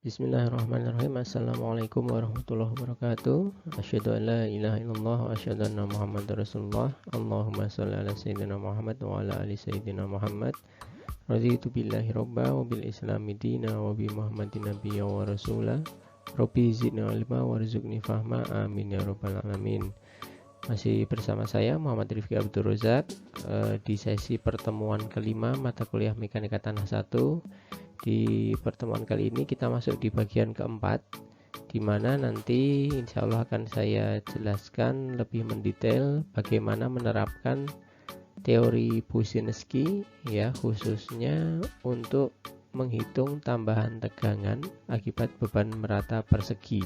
Bismillahirrahmanirrahim. Assalamualaikum warahmatullahi wabarakatuh. Asyhadu an la ilaha illallah wa asyhadu anna Muhammadar Rasulullah. Allahumma shalli ala sayyidina Muhammad wa ala ali sayyidina Muhammad. Raditu billahi robba wa bil islami dina wa bi Muhammadin nabiyya wa rasula. Rabbi zidni ilma warzuqni fahma. Amin ya rabbal alamin. Masih bersama saya Muhammad Rifki Abdul Razak di sesi pertemuan kelima mata kuliah Mekanika Tanah 1. Di pertemuan kali ini kita masuk di bagian keempat, di mana nanti insya Allah akan saya jelaskan lebih mendetail bagaimana menerapkan teori Boussinesky, ya, khususnya untuk menghitung tambahan tegangan akibat beban merata persegi.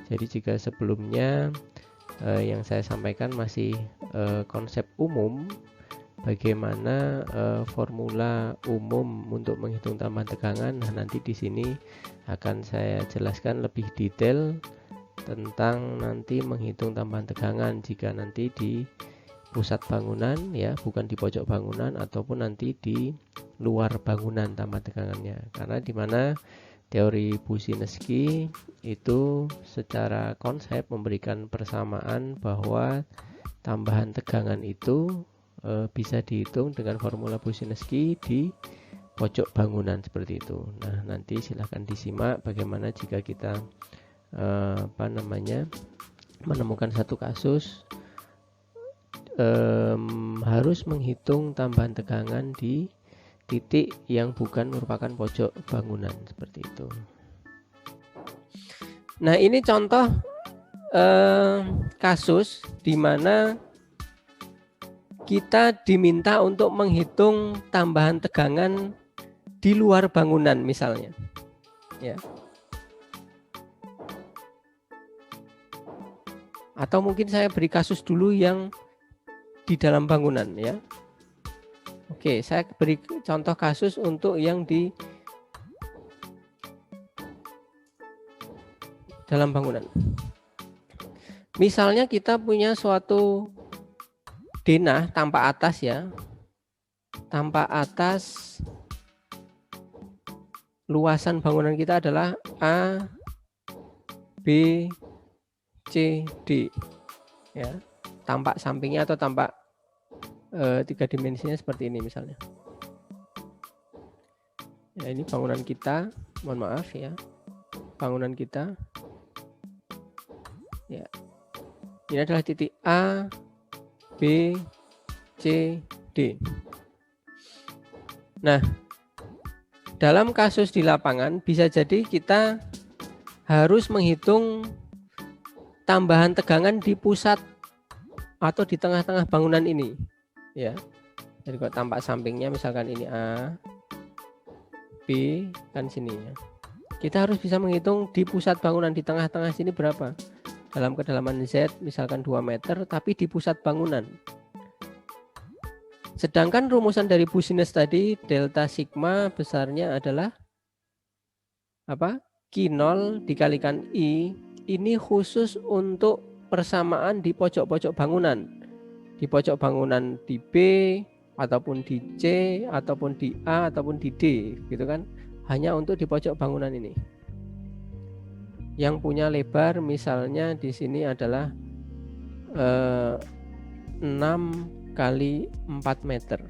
Jadi jika sebelumnya yang saya sampaikan masih konsep umum, bagaimana formula umum untuk menghitung tambahan tegangan. Nah, nanti di sini akan saya jelaskan lebih detail tentang nanti menghitung tambahan tegangan jika nanti di pusat bangunan, ya, bukan di pojok bangunan, ataupun nanti di luar bangunan tambahan tegangannya. Karena di mana teori Boussinesky itu secara konsep memberikan persamaan bahwa tambahan tegangan itu bisa dihitung dengan formula Boussinesky di pojok bangunan seperti itu. Nah, nanti silahkan disimak bagaimana jika kita menemukan satu kasus harus menghitung tambahan tegangan di titik yang bukan merupakan pojok bangunan seperti itu. Nah, ini contoh kasus di mana kita diminta untuk menghitung tambahan tegangan di luar bangunan misalnya, ya. Atau mungkin saya beri kasus dulu yang di dalam bangunan, ya. Oke, saya beri contoh kasus untuk yang di dalam bangunan. Misalnya kita punya suatu denah tampak atas, ya, tampak atas luasan bangunan kita adalah A, B, C, D, ya, tampak sampingnya atau tampak tiga dimensinya seperti ini misalnya. Ya, ini bangunan kita, mohon maaf ya, bangunan kita, ya, ini adalah titik A, B, C, D. Nah, dalam kasus di lapangan bisa jadi kita harus menghitung tambahan tegangan di pusat atau di tengah-tengah bangunan ini, ya. Jadi kalau tampak sampingnya misalkan ini A, B, kan sini, ya. Kita harus bisa menghitung di pusat bangunan di tengah-tengah sini berapa. Dalam kedalaman Z misalkan 2 meter, tapi di pusat bangunan. Sedangkan rumusan dari Boussinesky tadi, delta sigma besarnya adalah apa? Q0 dikalikan I. Ini khusus untuk persamaan di pojok-pojok bangunan. Di pojok bangunan di B, ataupun di C, ataupun di A, ataupun di D, gitu kan? Hanya untuk di pojok bangunan ini. Yang punya lebar misalnya di sini adalah 6 kali 4 meter.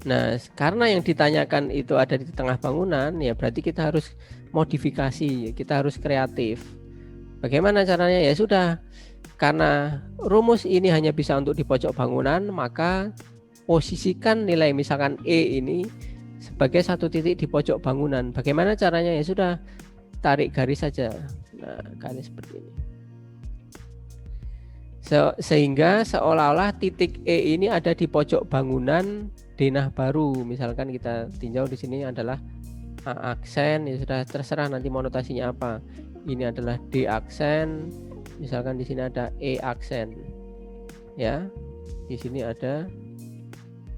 Nah, karena yang ditanyakan itu ada di tengah bangunan, ya berarti kita harus modifikasi, kita harus kreatif. Bagaimana caranya? Ya sudah, karena rumus ini hanya bisa untuk di pojok bangunan, maka posisikan nilai misalkan E ini sebagai satu titik di pojok bangunan. Bagaimana caranya? Ya sudah, tarik garis saja. Nah, garis seperti ini. Sehingga seolah-olah titik E ini ada di pojok bangunan denah baru. Misalkan kita tinjau di sini adalah A aksen, ya sudah terserah nanti mau notasinya apa. Ini adalah D aksen. Misalkan di sini ada E aksen. Ya. Di sini ada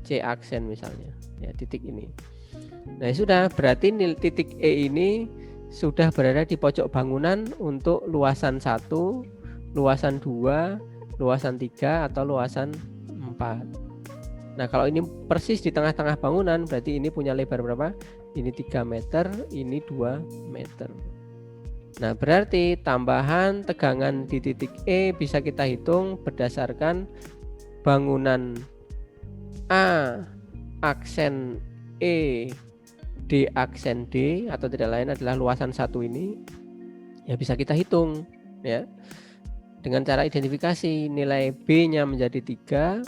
C aksen misalnya. Ya, titik ini. Nah, sudah berarti titik E ini sudah berada di pojok bangunan untuk luasan 1, luasan 2, luasan 3, atau luasan 4. Nah kalau ini persis di tengah-tengah bangunan, berarti ini punya lebar berapa? Ini 3 meter, ini 2 meter. Nah berarti tambahan tegangan di titik E bisa kita hitung berdasarkan bangunan A aksen E, D aksen D, atau tidak lain adalah luasan satu ini, ya bisa kita hitung ya dengan cara identifikasi. Nilai B-nya menjadi 3,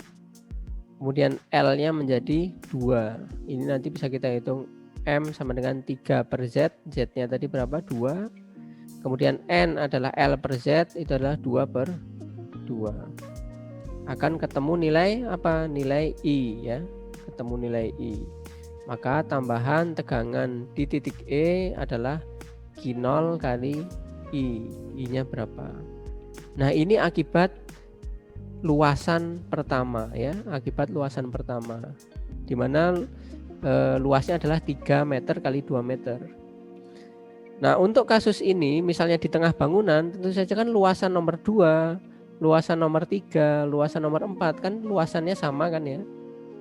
kemudian L-nya menjadi 2. Ini nanti bisa kita hitung M sama dengan 3 per Z, Z-nya tadi berapa? 2. Kemudian N adalah L per Z, itu adalah 2 per 2. Akan ketemu nilai apa? Nilai I ya, ketemu nilai I. Maka tambahan tegangan di titik E adalah Q0 kali I. I-nya berapa? Nah ini akibat luasan pertama ya, akibat luasan pertama, dimana luasnya adalah 3 meter kali 2 meter. Nah untuk kasus ini misalnya di tengah bangunan, tentu saja kan luasan nomor 2, luasan nomor 3, luasan nomor 4 kan luasannya sama kan ya.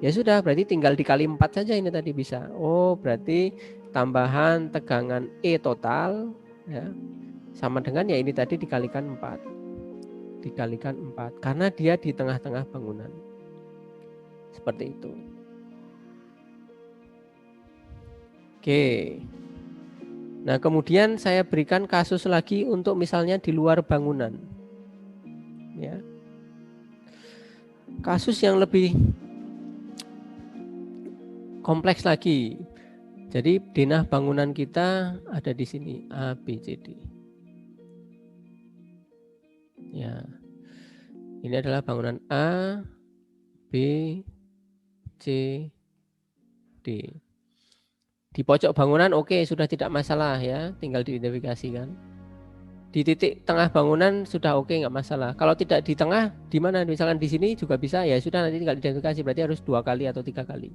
Ya sudah, berarti tinggal dikali 4 saja ini tadi bisa. Oh berarti tambahan tegangan E total ya sama dengan ya ini tadi dikalikan 4. Dikalikan 4 karena dia di tengah-tengah bangunan. Seperti itu. Oke. Nah, kemudian saya berikan kasus lagi untuk misalnya di luar bangunan. Ya. Kasus yang lebih kompleks lagi. Jadi denah bangunan kita ada di sini A, B, C, D. Ya, ini adalah bangunan A, B, C, D. Di pojok bangunan oke, sudah tidak masalah ya, tinggal diidentifikasikan. Di titik tengah bangunan sudah oke, nggak masalah. Kalau tidak di tengah, di mana? Misalkan di sini juga bisa, ya sudah nanti tinggal identifikasi. Berarti harus 2 kali atau 3 kali.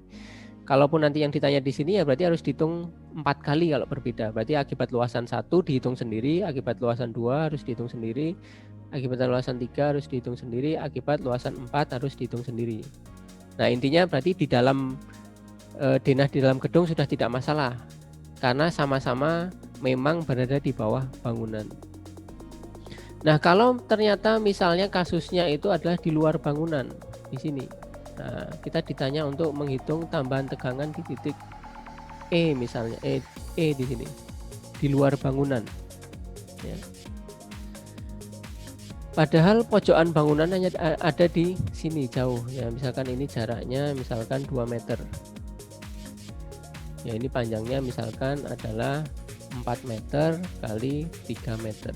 Kalaupun nanti yang ditanya di sini ya berarti harus dihitung 4 kali kalau berbeda. Berarti akibat luasan 1 dihitung sendiri, akibat luasan 2 harus dihitung sendiri, akibat luasan 3 harus dihitung sendiri, akibat luasan 4 harus dihitung sendiri. Nah intinya berarti di dalam denah di dalam gedung sudah tidak masalah karena sama-sama memang berada di bawah bangunan. Nah kalau ternyata misalnya kasusnya itu adalah di luar bangunan di sini, nah kita ditanya untuk menghitung tambahan tegangan di titik E misalnya E di sini di luar bangunan ya. Padahal pojokan bangunan hanya ada di sini jauh ya, misalkan ini jaraknya misalkan 2 meter ya, ini panjangnya misalkan adalah 4 meter kali 3 meter.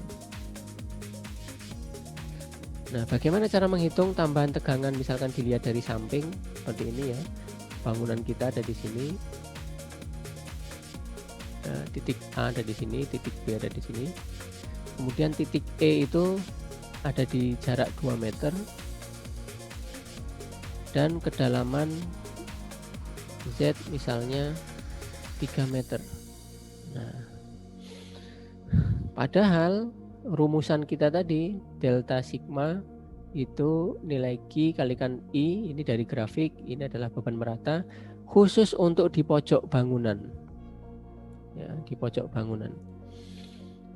Nah bagaimana cara menghitung tambahan tegangan misalkan dilihat dari samping seperti ini ya, bangunan kita ada di sini, nah, titik A ada di sini, titik B ada di sini, kemudian titik E itu ada di jarak 2 meter dan kedalaman Z misalnya 3 meter. Nah, padahal rumusan kita tadi delta sigma itu nilai Q kalikan I, ini dari grafik, ini adalah beban merata khusus untuk di pojok bangunan ya, di pojok bangunan.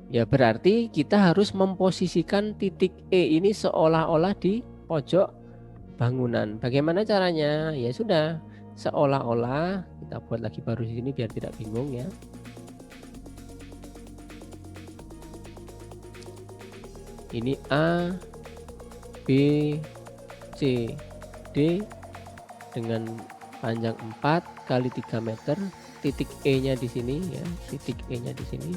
Ya berarti kita harus memposisikan titik E ini seolah-olah di pojok bangunan. Bagaimana caranya? Ya sudah, seolah-olah kita buat lagi baru di sini biar tidak bingung ya. Ini A, B, C, D dengan panjang 4 kali 3 meter. Titik E-nya di sini ya, titik E-nya di sini.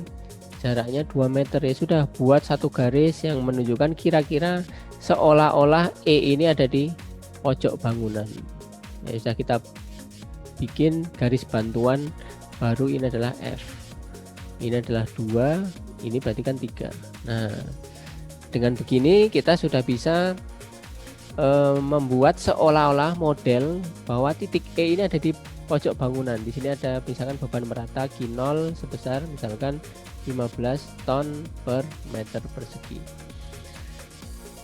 Jaraknya 2 meter ya sudah, buat satu garis yang menunjukkan kira-kira seolah-olah E ini ada di pojok bangunan. Ya sudah, kita bikin garis bantuan baru, ini adalah F. Ini adalah 2, ini berarti kan 3. Nah, dengan begini kita sudah bisa membuat seolah-olah model bahwa titik E ini ada di pojok bangunan. Di sini ada misalkan beban merata Q0 sebesar misalkan 15 ton per meter persegi.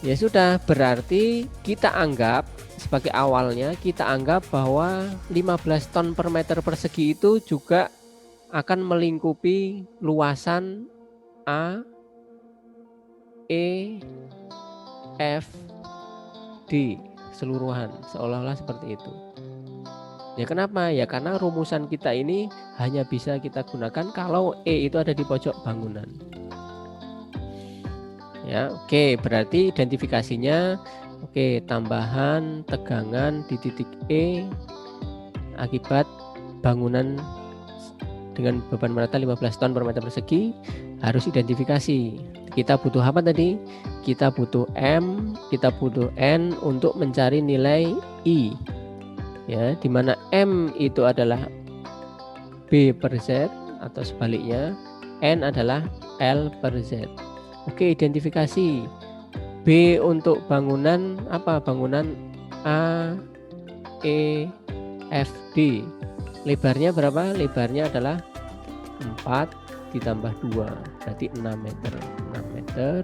Ya sudah, berarti kita anggap sebagai awalnya kita anggap bahwa 15 ton per meter persegi itu juga akan melingkupi luasan A, E, F, D seluruhan, seolah-olah seperti itu. Ya kenapa? Ya karena rumusan kita ini hanya bisa kita gunakan kalau E itu ada di pojok bangunan. Ya, oke, berarti identifikasinya oke, tambahan tegangan di titik E akibat bangunan dengan beban merata 15 ton per meter persegi harus identifikasi. Kita butuh apa tadi? Kita butuh M, kita butuh N untuk mencari nilai I. Ya, di mana M itu adalah B per Z atau sebaliknya N adalah L per Z. Oke, identifikasi. B untuk bangunan apa? Bangunan A, E, F, D. Lebarnya berapa? Lebarnya adalah 4 ditambah 2, berarti 6 meter. 6 meter.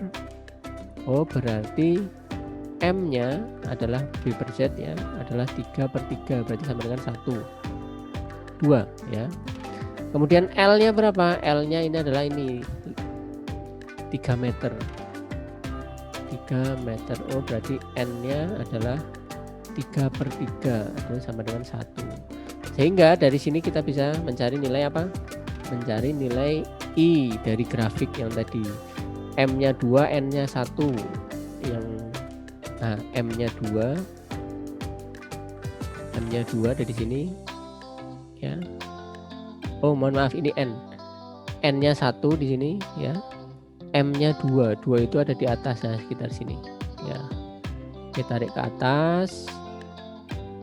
Oh, berarti M-nya adalah B per Z ya, adalah 3 per 3, berarti sama dengan 1. 2 ya. Kemudian L-nya berapa? L-nya ini adalah ini 3 meter. 3 meter. Oh, berarti N-nya adalah 3 per 3 atau sama dengan 1. Sehingga dari sini kita bisa mencari nilai apa? Mencari nilai I dari grafik yang tadi. M-nya 2, N-nya 1. Yang M-nya 2. M-nya 2 dari sini. Ya. Oh, mohon maaf, ini N. N-nya 1 di sini ya. M-nya 2. 2 itu ada di atas ya, sekitar sini. Ya. Kita tarik ke atas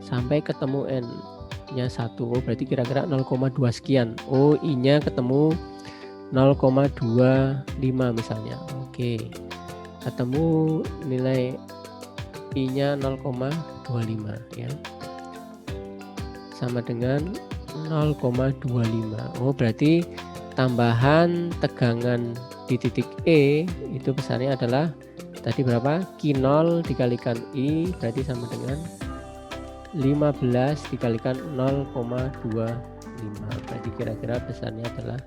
sampai ketemu N-nya 1. Oh, berarti kira-kira 0,2 sekian. Oh, I-nya ketemu 0,25 misalnya. Oke. Ketemu nilai I-nya 0,25 ya. Sama dengan 0,25. Oh, berarti tambahan tegangan di titik E itu besarnya adalah tadi berapa? Q0 dikalikan I berarti sama dengan 15 dikalikan 0,25. Berarti kira-kira besarnya adalah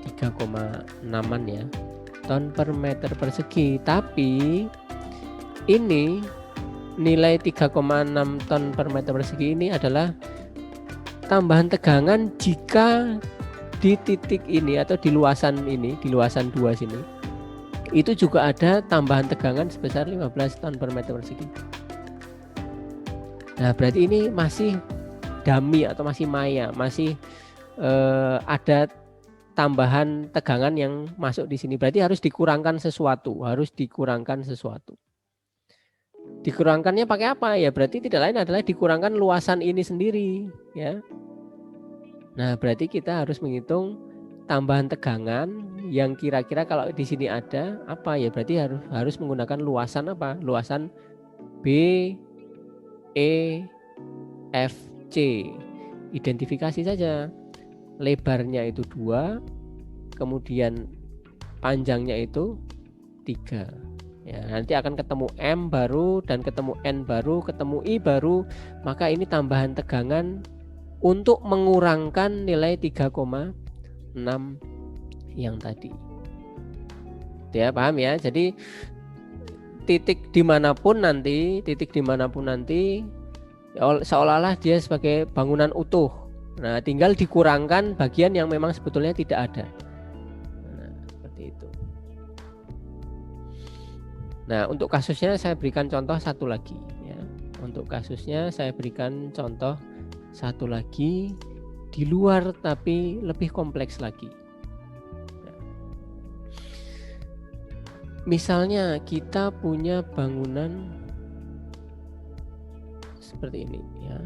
3,6an ya, ton per meter persegi. Tapi ini nilai 3,6 ton per meter persegi ini adalah tambahan tegangan jika di titik ini atau di luasan ini, di luasan 2 sini, itu juga ada tambahan tegangan sebesar 15 ton per meter persegi. Nah, berarti ini masih dummy atau masih maya, masih ada tambahan tegangan yang masuk di sini. Berarti harus dikurangkan sesuatu, Dikurangkannya pakai apa? Ya berarti tidak lain adalah dikurangkan luasan ini sendiri, ya. Nah, berarti kita harus menghitung tambahan tegangan yang kira-kira kalau di sini ada apa ya? Berarti harus menggunakan luasan apa? Luasan B, E, F, C. Identifikasi saja. Lebarnya itu 2, kemudian panjangnya itu 3. Ya, nanti akan ketemu M baru dan ketemu N baru, ketemu I baru, maka ini tambahan tegangan untuk mengurangkan nilai 3,6 yang tadi. Ya, paham ya? Jadi titik dimanapun nanti seolah-olah dia sebagai bangunan utuh. Nah, tinggal dikurangkan bagian yang memang sebetulnya tidak ada. Nah, seperti itu. Nah, untuk kasusnya saya berikan contoh satu lagi ya. Untuk kasusnya saya berikan contoh satu lagi di luar tapi lebih kompleks lagi. Nah, misalnya kita punya bangunan seperti ini ya.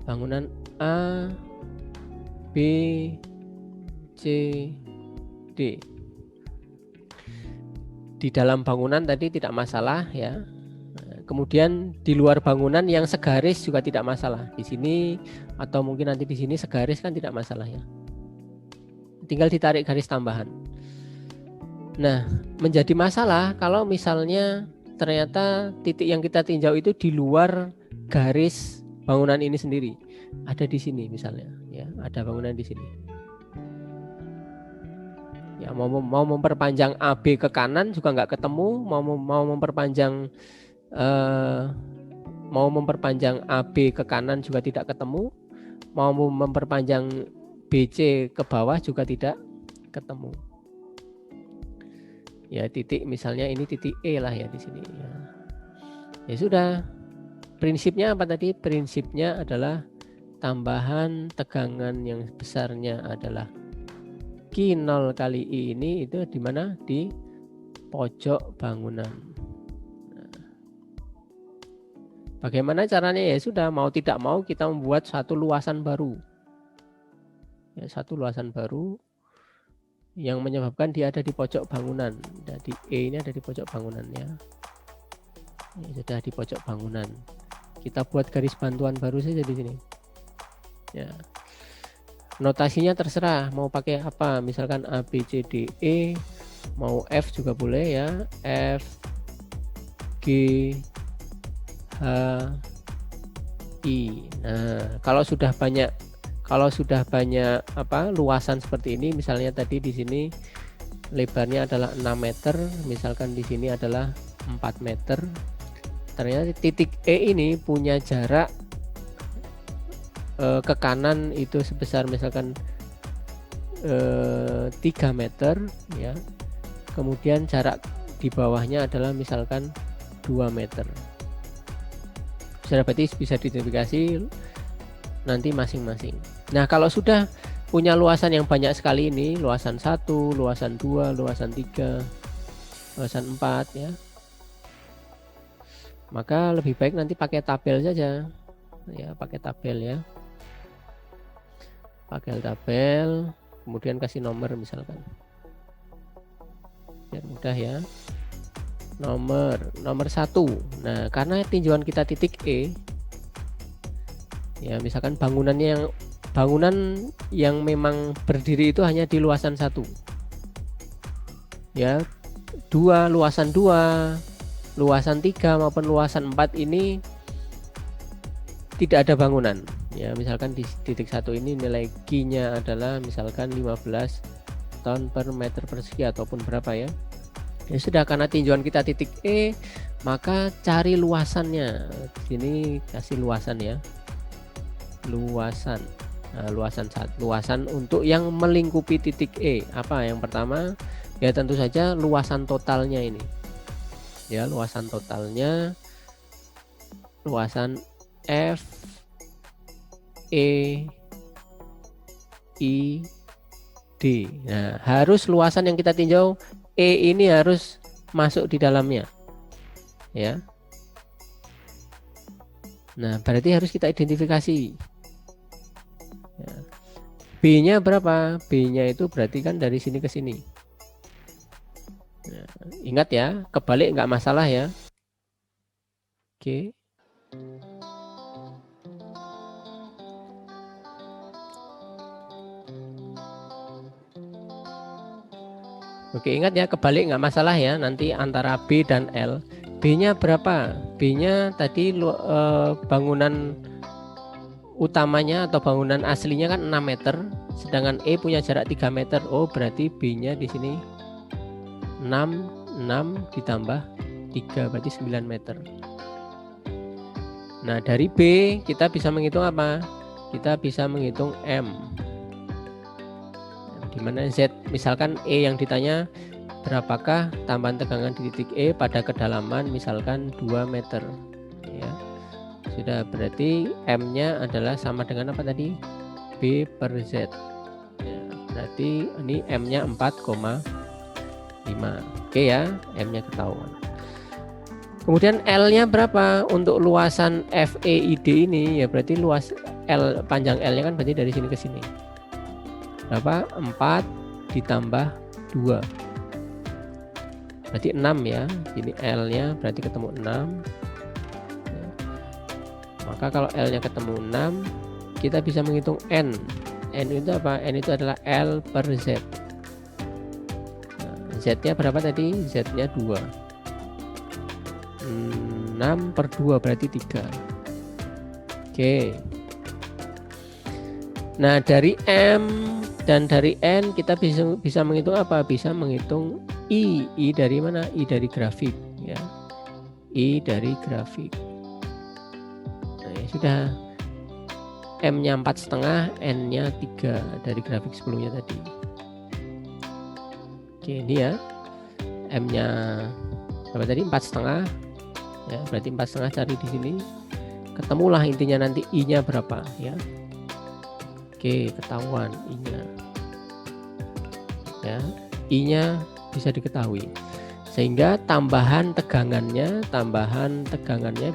Bangunan A, B, C, D. Di dalam bangunan tadi tidak masalah ya. Kemudian di luar bangunan yang segaris juga tidak masalah. Di sini atau mungkin nanti di sini segaris kan tidak masalah ya. Tinggal ditarik garis tambahan. Nah, menjadi masalah kalau misalnya ternyata titik yang kita tinjau itu di luar garis bangunan ini sendiri. Ada di sini misalnya, ya, ada bangunan di sini. Ya, mau memperpanjang AB ke kanan juga nggak ketemu, mau memperpanjang AB ke kanan juga tidak ketemu, mau memperpanjang BC ke bawah juga tidak ketemu. Ya, titik misalnya ini titik E lah ya di sini. Ya sudah. Prinsipnya apa tadi? Prinsipnya adalah tambahan tegangan yang besarnya adalah Q0 kali I ini itu di mana? Di pojok bangunan. Nah, bagaimana caranya? Ya sudah, mau tidak mau kita membuat satu luasan baru. Ya, satu luasan baru yang menyebabkan dia ada di pojok bangunan. Jadi E ini ada di pojok bangunannya. Ya, sudah di pojok bangunan. Kita buat garis bantuan baru saja di sini. Ya. Notasinya terserah mau pakai apa. Misalkan A, B, C, D, E, mau F juga boleh ya. F, G, H, I. Nah, kalau sudah banyak luasan seperti ini, misalnya tadi di sini lebarnya adalah 6 meter, misalkan di sini adalah 4 meter. Ternyata titik E ini punya jarak ke kanan itu sebesar misalkan 3 meter ya. Kemudian jarak di bawahnya adalah misalkan 2 meter. Sudah, berarti bisa diidentifikasi nanti masing-masing. Nah, kalau sudah punya luasan yang banyak sekali ini, luasan 1, luasan 2, luasan 3, luasan 4 ya, maka lebih baik nanti pakai tabel saja. Ya, pakai tabel ya. Pakai tabel, kemudian kasih nomor misalkan. Biar mudah ya. Nomor 1. Nah, karena tinjauan kita titik E, ya misalkan bangunan yang memang berdiri itu hanya di luasan 1. Ya, luasan 2, luasan 3 maupun luasan 4 ini tidak ada bangunan. Ya, misalkan di titik 1 ini nilai Q-nya adalah misalkan 15 ton per meter persegi ataupun berapa ya. Ya sudah, karena tinjauan kita titik E, maka cari luasannya. Sini kasih luasan ya. Luasan. Nah, luasan untuk yang melingkupi titik E. Apa yang pertama? Ya tentu saja luasan totalnya ini. Ya, luasan totalnya luasan F E I D. Nah, harus luasan yang kita tinjau E ini harus masuk di dalamnya. Ya. Nah, berarti harus kita identifikasi. Ya. B-nya berapa? B-nya itu berarti kan dari sini ke sini. Nah, ingat ya, kebalik nggak masalah ya. Oke. Oke, ingat ya, kebalik nggak masalah ya. Nanti antara B dan L. B-nya berapa? B-nya tadi bangunan utamanya atau bangunan aslinya kan 6 meter, sedangkan E punya jarak 3 meter. Oh, berarti B-nya di sini 6 ditambah 3 berarti 9 meter. Nah, dari B kita bisa menghitung apa? Kita bisa menghitung M. Di mana Z, misalkan E yang ditanya berapakah tambahan tegangan di titik E pada kedalaman misalkan 2 meter ya. Sudah, berarti M-nya adalah sama dengan apa tadi? B per Z ya, berarti ini M-nya 4,5. Oke ya, M-nya ketahuan. Kemudian L-nya berapa? Untuk luasan FEID ini ya, berarti luas L, panjang L-nya kan berarti dari sini ke sini berapa? 4 ditambah 2 berarti 6 ya. Ini L-nya berarti ketemu 6 ya. Maka kalau L-nya ketemu 6, kita bisa menghitung N. N itu apa? N itu adalah L per Z. Nah, Z-nya berapa tadi? Z-nya 2. 6 per 2 berarti 3. Oke. Nah, dari M dan dari N kita bisa menghitung apa? Bisa menghitung I. I dari mana? I dari grafik ya. I dari grafik. Nah, ya sudah. M-nya 4,5, N-nya 3 dari grafik sebelumnya tadi. Oke, ini ya. M-nya berapa tadi? 4,5. Ya, berarti 4,5 cari di sini. Ketemulah intinya nanti I-nya berapa ya. Oke, ketahuan I-nya. Ya, I-nya bisa diketahui. Sehingga tambahan tegangannya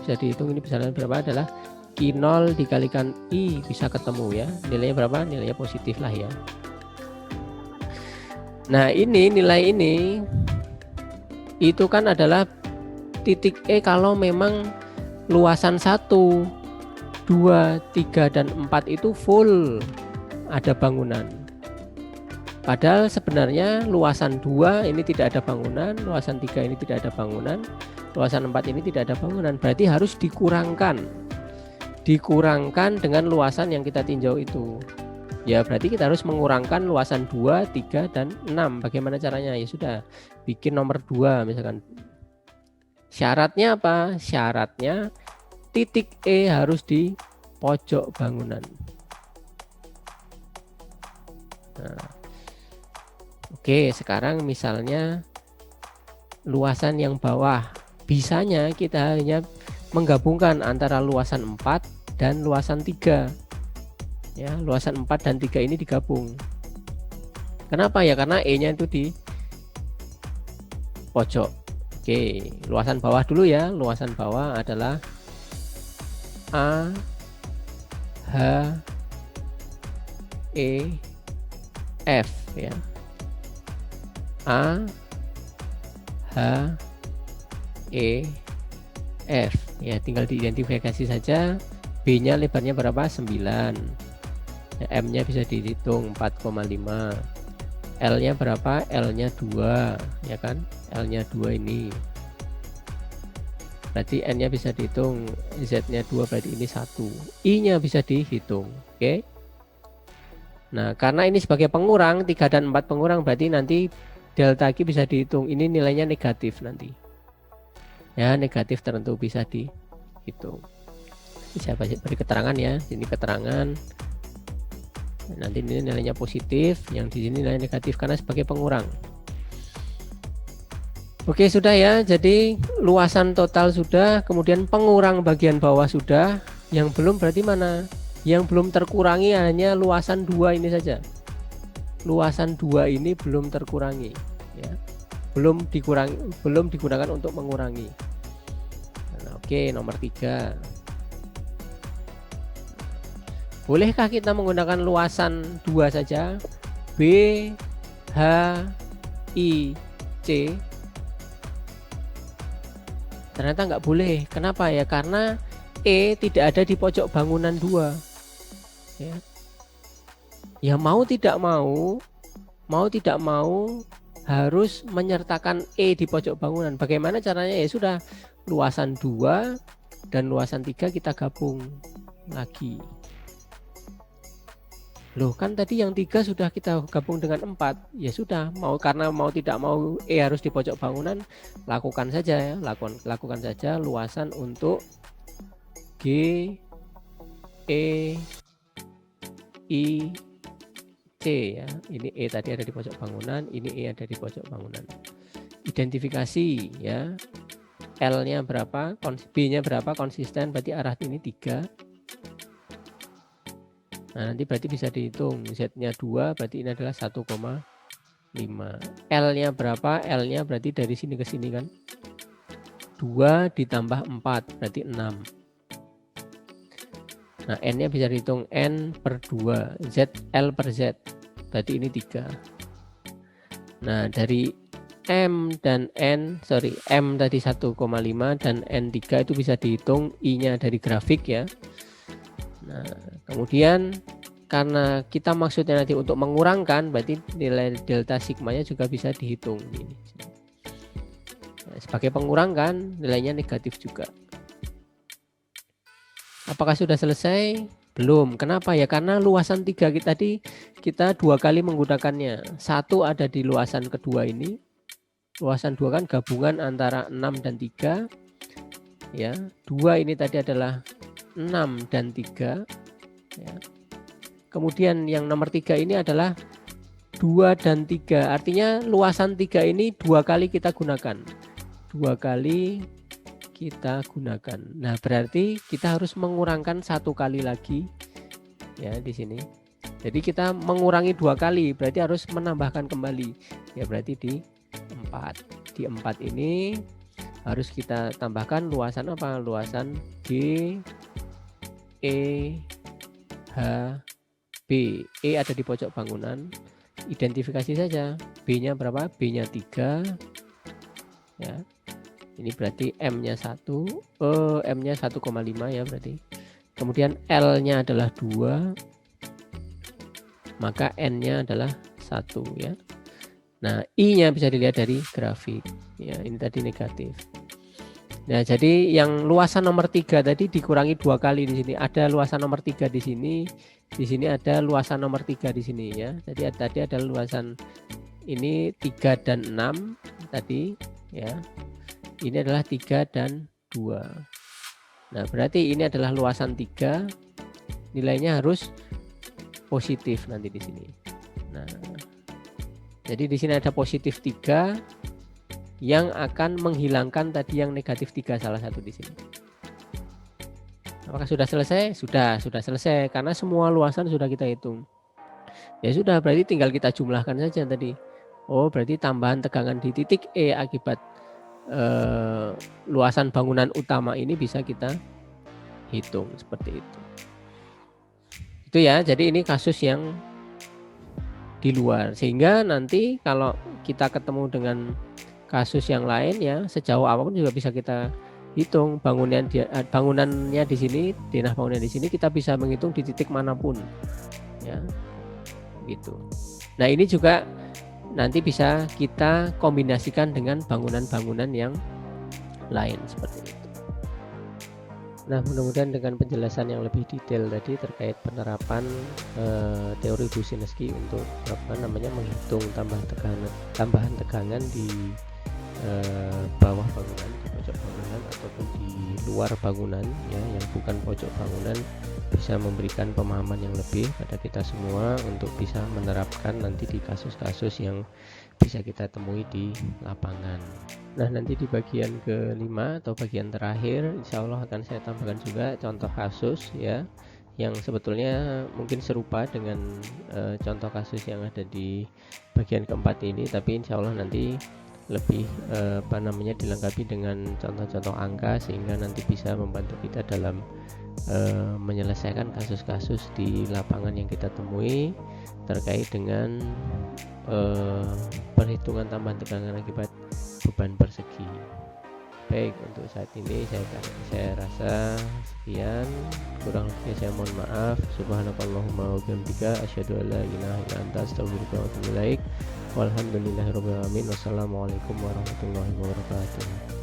bisa dihitung. Ini besaran berapa adalah Q0 dikalikan I, bisa ketemu ya. Nilainya berapa? Nilainya positif lah ya. Nah, ini nilai ini itu kan adalah titik E kalau memang luasan 1, 2, 3, dan 4 itu full ada bangunan. Padahal sebenarnya luasan 2 ini tidak ada bangunan, luasan 3 ini tidak ada bangunan, luasan 4 ini tidak ada bangunan. Berarti harus dikurangkan dengan luasan yang kita tinjau itu. Ya berarti kita harus mengurangkan luasan 2, 3, dan 6. Bagaimana caranya? Ya sudah, bikin nomor 2 misalkan. Syaratnya apa? Syaratnya titik E harus di pojok bangunan. Nah, oke, sekarang misalnya luasan yang bawah. Bisanya kita hanya menggabungkan antara luasan 4 dan luasan 3. Ya, luasan 4 dan 3 ini digabung. Kenapa ya? Karena E-nya itu di pojok. Oke, luasan bawah dulu ya. Luasan bawah adalah A, H, E, F ya. A, H, E, F ya, tinggal diidentifikasi saja. B-nya lebarnya berapa? 9 ya, M-nya bisa dihitung 4,5. L-nya berapa? L-nya 2 ya kan, L-nya 2 ini berarti N-nya bisa dihitung, Z-nya 2 berarti ini 1, I-nya bisa dihitung. Oke. Nah, karena ini sebagai pengurang, 3 dan 4 pengurang, berarti nanti delta Q bisa dihitung. Ini nilainya negatif nanti. Ya, negatif tentu bisa dihitung. Saya beri keterangan ya. Ini keterangan. Nanti ini nilainya positif, yang di sini nilai negatif karena sebagai pengurang. Oke, sudah ya. Jadi luasan total sudah, kemudian pengurang bagian bawah sudah. Yang belum berarti mana? Yang belum terkurangi hanya luasan 2 ini saja. Luasan 2 ini belum terkurangi ya. Belum digunakan untuk mengurangi. Nah, oke, nomor 3. Bolehkah kita menggunakan luasan 2 saja? B, H, I, C. Ternyata nggak boleh. Kenapa ya? Karena E tidak ada di pojok bangunan 2 ya. Ya mau tidak mau harus menyertakan E di pojok bangunan. Bagaimana caranya? Ya sudah, luasan 2 dan luasan 3 kita gabung lagi. Loh, kan tadi yang 3 sudah kita gabung dengan 4. Ya sudah, karena mau tidak mau E harus di pojok bangunan, lakukan saja ya, lakukan saja luasan untuk G, E, I, C ya. Ini E tadi ada di pojok bangunan, ini E ada di pojok bangunan. Identifikasi ya. L-nya berapa, B-nya berapa, konsisten, berarti arah ini 3. Nah, nanti berarti bisa dihitung. Z-nya 2, berarti ini adalah 1,5. L-nya berapa? L-nya berarti dari sini ke sini kan. 2 ditambah 4, berarti 6. Nah, N-nya bisa dihitung N per 2. Z, L per Z. Berarti ini 3. Nah, dari M dan N, M tadi 1,5 dan N3 itu bisa dihitung I-nya dari grafik ya. Nah, kemudian karena kita maksudnya nanti untuk mengurangkan, berarti nilai delta sigmanya juga bisa dihitung. Sebagai pengurang kan nilainya negatif juga. Apakah sudah selesai? Belum. Kenapa ya? Karena luasan 3 tadi kita 2 kali menggunakannya. Satu ada di luasan kedua ini. Luasan 2 kan gabungan antara 6 dan 3. Ya, 2 ini tadi adalah 6 dan 3. Ya. Kemudian yang nomor 3 ini adalah 2 dan 3. Artinya luasan 3 ini 2 kali kita gunakan. 2 kali kita gunakan. Nah, berarti kita harus mengurangkan 1 kali lagi ya di sini. Jadi kita mengurangi 2 kali, berarti harus menambahkan kembali. Ya, berarti di 4. Di 4 ini harus kita tambahkan luasan apa? Luasan G, E, H, B. E ada di pojok bangunan. Identifikasi saja. B-nya berapa? B-nya 3. Ya. Ini berarti M-nya 1, M-nya 1,5 ya berarti. Kemudian L-nya adalah 2, maka N-nya adalah 1 ya. Nah, I-nya bisa dilihat dari grafik. Ya, ini tadi negatif. Nah, jadi yang luasan nomor 3 tadi dikurangi 2 kali di sini. Ada luasan nomor 3 di sini. Di sini ada luasan nomor 3 di sini ya. Jadi tadi ada luasan ini 3 dan 6 tadi ya. Ini adalah 3 dan 2. Nah, berarti ini adalah luasan 3. Nilainya harus positif nanti di sini. Nah, jadi di sini ada positif 3 yang akan menghilangkan tadi yang negatif 3 salah satu di sini. Apakah sudah selesai? Sudah selesai karena semua luasan sudah kita hitung. Ya sudah, berarti tinggal kita jumlahkan saja tadi. Oh, berarti tambahan tegangan di titik E akibat luasan bangunan utama ini bisa kita hitung seperti itu. Itu ya, jadi ini kasus yang di luar, sehingga nanti kalau kita ketemu dengan kasus yang lain ya, sejauh apapun juga bisa kita hitung bangunannya di sini, denah bangunan di sini kita bisa menghitung di titik manapun ya, gitu. Nah, ini juga nanti bisa kita kombinasikan dengan bangunan-bangunan yang lain seperti itu. Nah, mudah-mudahan dengan penjelasan yang lebih detail tadi terkait penerapan teori Boussinesq untuk menghitung tambahan tegangan di bawah bangunan, di pojok bangunan ataupun di luar bangunan ya, yang bukan pojok bangunan, bisa memberikan pemahaman yang lebih pada kita semua untuk bisa menerapkan nanti di kasus-kasus yang bisa kita temui di lapangan. Nah, nanti di bagian kelima atau bagian terakhir insya Allah akan saya tambahkan juga contoh kasus ya, yang sebetulnya mungkin serupa dengan contoh kasus yang ada di bagian keempat ini, tapi insya Allah nanti lebih dilengkapi dengan contoh-contoh angka sehingga nanti bisa membantu kita dalam menyelesaikan kasus-kasus di lapangan yang kita temui terkait dengan perhitungan tambahan tegangan akibat beban persegi. Baik, untuk saat ini saya rasa sekian, kurang lebihnya saya mohon maaf. Subhanakallahumma wa bihamdika asyhadu an la ilaha illa anta astaghfiruka wa atubu ilaik. Walhamdulillahirabbil alamin. Wassalamualaikum warahmatullahi wabarakatuh.